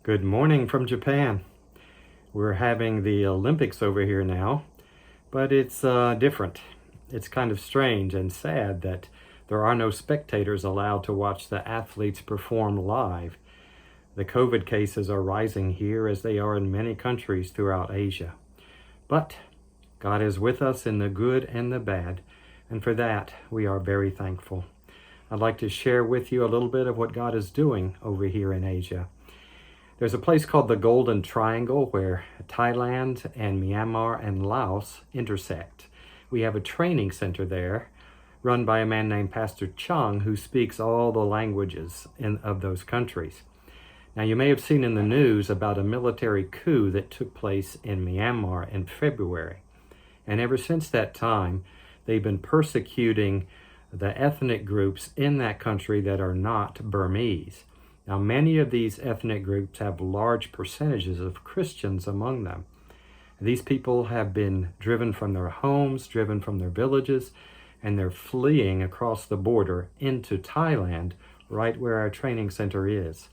Good morning from Japan. We're having the Olympics over here now, but it's different. It's kind of strange and sad that there are no spectators allowed to watch the athletes perform live. The COVID cases are rising here as they are in many countries throughout Asia. But God is with us in the good and the bad, and for that we are very thankful. I'd like to share with you a little bit of what God is doing over here in Asia. There's a place called the Golden Triangle where Thailand and Myanmar and Laos intersect. We have a training center there run by a man named Pastor Chung who speaks all the languages of those countries. Now, you may have seen in the news about a military coup that took place in Myanmar in February. And ever since that time, they've been persecuting the ethnic groups in that country that are not Burmese. Now, many of these ethnic groups have large percentages of Christians among them. These people have been driven from their homes, driven from their villages, and they're fleeing across the border into Thailand, right where our training center is.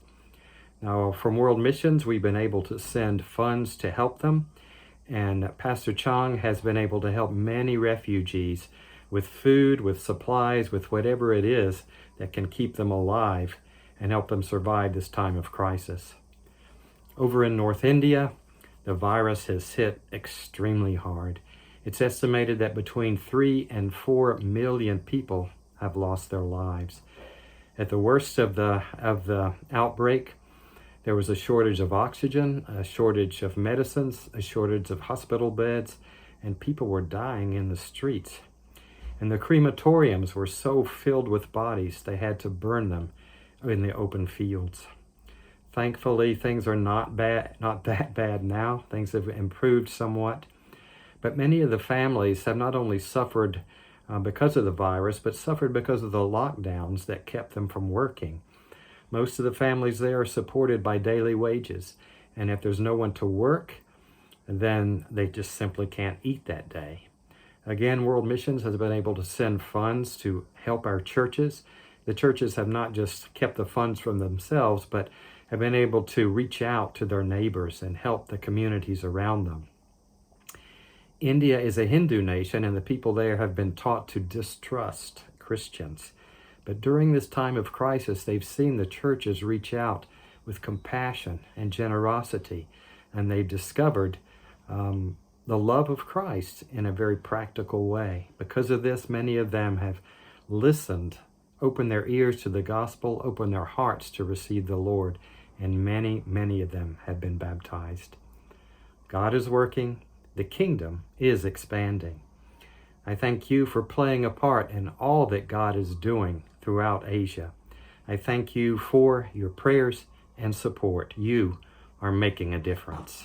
Now, from World Missions, we've been able to send funds to help them, and Pastor Chang has been able to help many refugees with food, with supplies, with whatever it is that can keep them alive and help them survive this time of crisis. Over in North India, the virus has hit extremely hard. It's estimated that between 3 and 4 million people have lost their lives. At the worst of the outbreak, there was a shortage of oxygen, a shortage of medicines, a shortage of hospital beds, and people were dying in the streets. And the crematoriums were so filled with bodies, they had to burn them in the open fields. Thankfully, things are not that bad now. Things have improved somewhat. But many of the families have not only suffered because of the virus, but suffered because of the lockdowns that kept them from working. Most of the families there are supported by daily wages. And if there's no one to work, then they just simply can't eat that day. Again, World Missions has been able to send funds to help our churches. The churches have not just kept the funds from themselves, but have been able to reach out to their neighbors and help the communities around them. India is a Hindu nation, and the people there have been taught to distrust Christians. But during this time of crisis, they've seen the churches reach out with compassion and generosity, and they've discovered the love of Christ in a very practical way. Because of this, many of them have listened, opened their ears to the gospel, opened their hearts to receive the Lord, and many, many of them have been baptized. God is working. The kingdom is expanding. I thank you for playing a part in all that God is doing throughout Asia. I thank you for your prayers and support. You are making a difference.